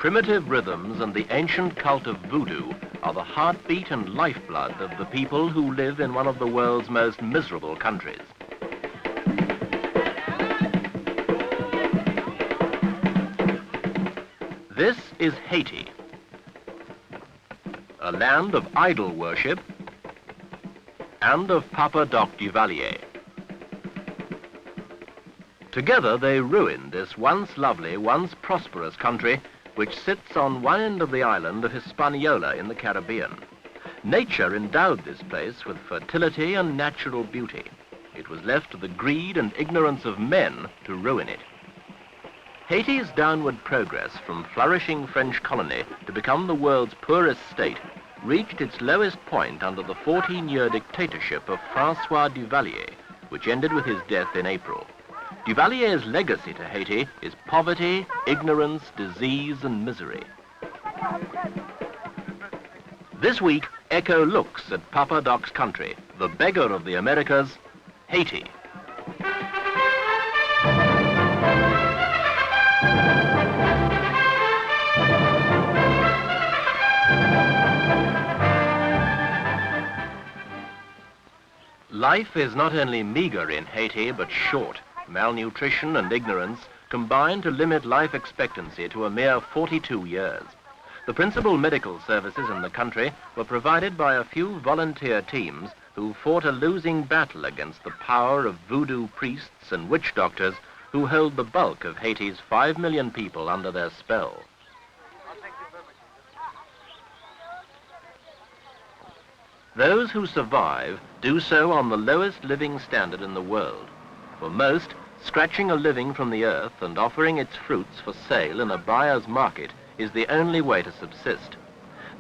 Primitive rhythms and the ancient cult of voodoo are the heartbeat and lifeblood of the people who live in one of the world's most miserable countries. This is Haiti, a land of idol worship and of Papa Doc Duvalier. Together they ruined this once lovely, once prosperous country which sits on one end of the island of Hispaniola in the Caribbean. Nature endowed this place with fertility and natural beauty. It was left to the greed and ignorance of men to ruin it. Haiti's downward progress from flourishing French colony to become the world's poorest state reached its lowest point under the 14-year dictatorship of Francois Devalier, which ended with his death in April. Duvalier's legacy to Haiti is poverty, ignorance, disease, and misery. This week, Echo looks at Papa Doc's country, the beggar of the Americas, Haiti. Life is not only meager in Haiti, but short. Malnutrition and ignorance combine to limit life expectancy to a mere 42 years. The principal medical services in the country were provided by a few volunteer teams who fought a losing battle against the power of voodoo priests and witch doctors who hold the bulk of Haiti's 5 million people under their spell. Those who survive do so on the lowest living standard in the world. For most, scratching a living from the earth and offering its fruits for sale in a buyer's market is the only way to subsist.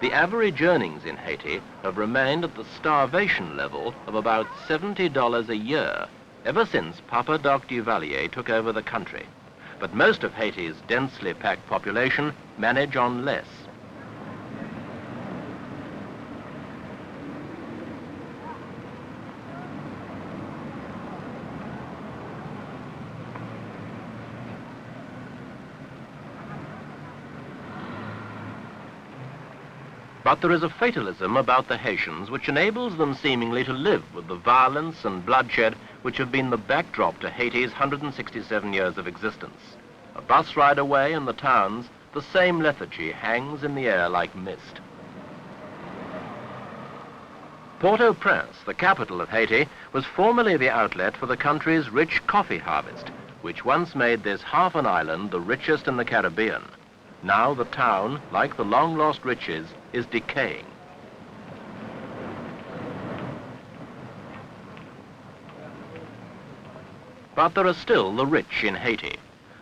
The average earnings in Haiti have remained at the starvation level of about $70 a year ever since Papa Doc Duvalier took over the country. But most of Haiti's densely packed population manage on less. But there is a fatalism about the Haitians which enables them seemingly to live with the violence and bloodshed which have been the backdrop to Haiti's 167 years of existence. A bus ride away in the towns, the same lethargy hangs in the air like mist. Port-au-Prince, the capital of Haiti, was formerly the outlet for the country's rich coffee harvest, which once made this half an island the richest in the Caribbean. Now the town, like the long-lost riches, is decaying. But there are still the rich in Haiti.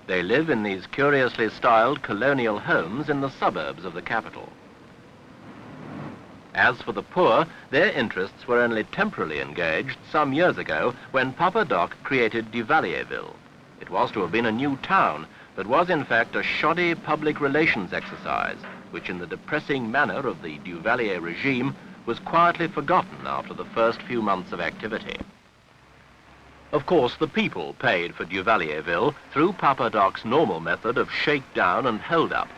They live in these curiously styled colonial homes in the suburbs of the capital. As for the poor, their interests were only temporarily engaged some years ago when Papa Doc created Duvalierville. It was to have been a new town, but was in fact a shoddy public relations exercise, which in the depressing manner of the Devalier regime was quietly forgotten after the first few months of activity. Of course, the people paid for Duvalierville through Papa Doc's normal method of shakedown and hold-up.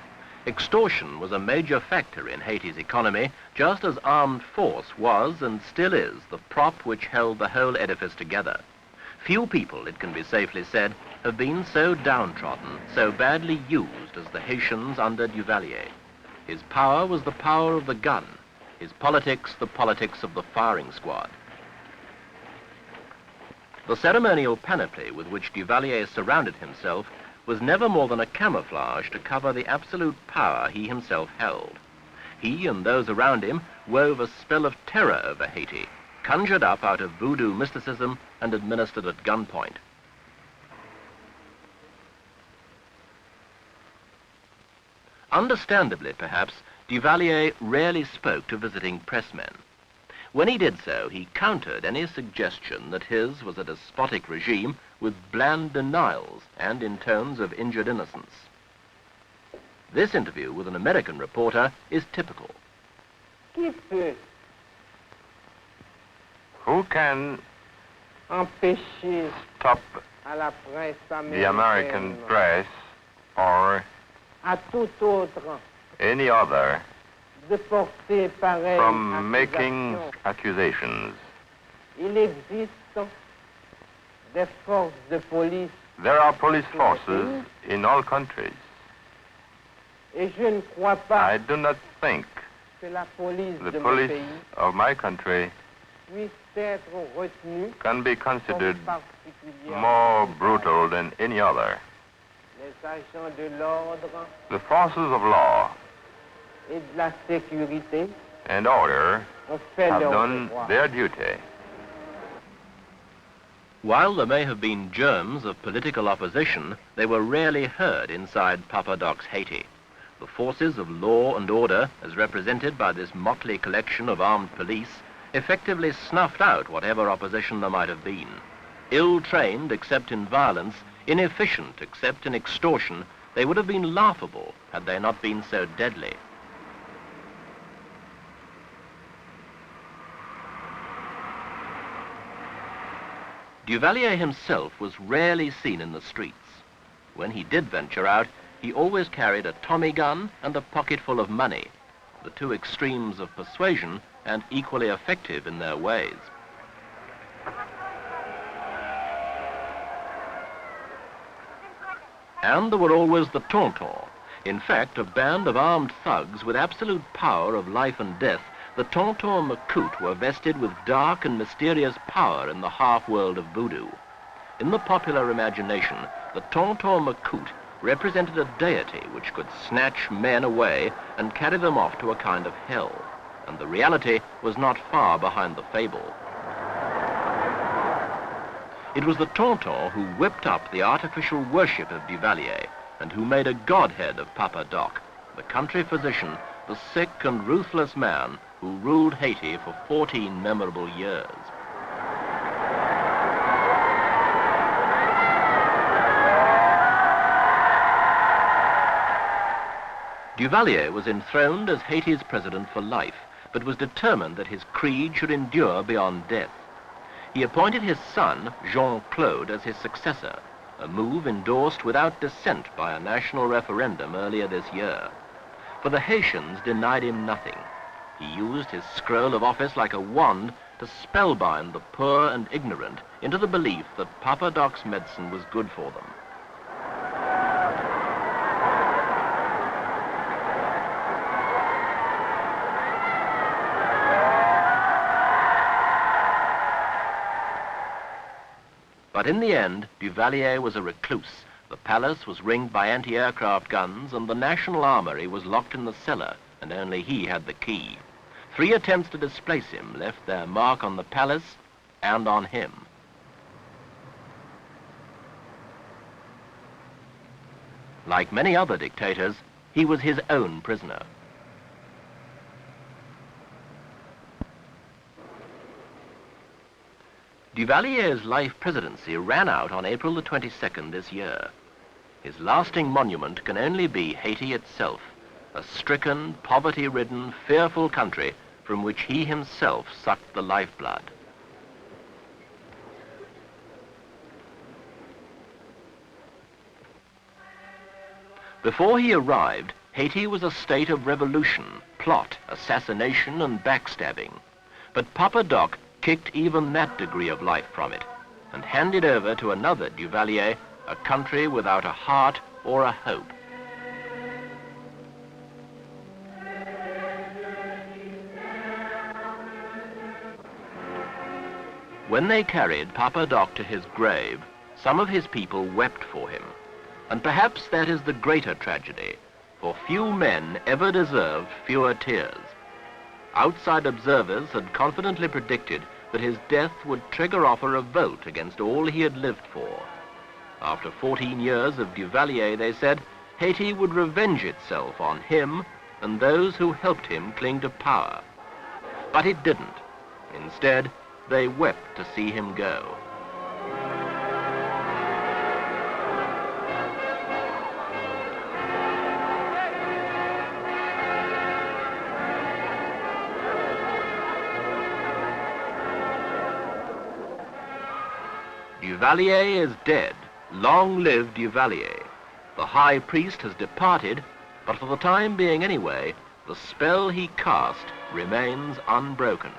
Extortion was a major factor in Haiti's economy, just as armed force was and still is the prop which held the whole edifice together. Few people, it can be safely said, have been so downtrodden, so badly used as the Haitians under Devalier. His power was the power of the gun, his politics the politics of the firing squad. The ceremonial panoply with which Devalier surrounded himself was never more than a camouflage to cover the absolute power he himself held. He and those around him wove a spell of terror over Haiti, conjured up out of voodoo mysticism and administered at gunpoint. Understandably, perhaps, Devalier rarely spoke to visiting pressmen. When he did so, he countered any suggestion that his was a despotic regime with bland denials and in tones of injured innocence. This interview with an American reporter is typical. Who can stop the American press or à tout autre any other de porter pareille from making accusation. accusations. Il existe des forces de police There are police forces in all countries. et je ne crois pas I do not think que la police the de mon police pays of my country puisse être retenue can be considered comme particulièrement more brutal than any other. Les agents de l'ordre The forces of law et de la sécurité and order ont fait have leur done devoir. their duty. While there may have been germs of political opposition, they were rarely heard inside Papa Doc's Haiti. The forces of law and order, as represented by this motley collection of armed police, effectively snuffed out whatever opposition there might have been. Ill-trained except in violence, inefficient except in extortion, they would have been laughable had they not been so deadly. Devalier himself was rarely seen in the streets. When he did venture out, he always carried a Tommy gun and a pocketful of money, the two extremes of persuasion and equally effective in their ways. And there were always the Tontons. In fact, a band of armed thugs with absolute power of life and death, the Tontons Macoute were vested with dark and mysterious power in the half-world of voodoo. In the popular imagination, the Tontons Macoute represented a deity which could snatch men away and carry them off to a kind of hell, and the reality was not far behind the fable. It was the Tontons who whipped up the artificial worship of Devalier and who made a godhead of Papa Doc, the country physician, the sick and ruthless man who ruled Haiti for 14 memorable years. Devalier was enthroned as Haiti's president for life, but was determined that his creed should endure beyond death. He appointed his son, Jean-Claude, as his successor, a move endorsed without dissent by a national referendum earlier this year. For the Haitians denied him nothing. He used his scroll of office like a wand to spellbind the poor and ignorant into the belief that Papa Doc's medicine was good for them. But in the end, Devalier was a recluse. The palace was ringed by anti-aircraft guns, and the National Armory was locked in the cellar, and only he had the key. 3 attempts to displace him left their mark on the palace and on him. Like many other dictators, he was his own prisoner. Devalier's life presidency ran out on April the 22nd this year. His lasting monument can only be Haiti itself, a stricken, poverty-ridden, fearful country from which he himself sucked the lifeblood. Before he arrived, Haiti was a state of revolution, plot, assassination, and backstabbing. But Papa Doc kicked even that degree of life from it and handed over to another Devalier a country without a heart or a hope. When they carried Papa Doc to his grave, some of his people wept for him. And perhaps that is the greater tragedy, for few men ever deserved fewer tears. Outside observers had confidently predicted that his death would trigger off a revolt against all he had lived for. After 14 years of Devalier, they said, Haiti would revenge itself on him and those who helped him cling to power. But it didn't. Instead, they wept to see him go. Devalier is dead. Long live Devalier. The high priest has departed, but for the time being anyway, the spell he cast remains unbroken.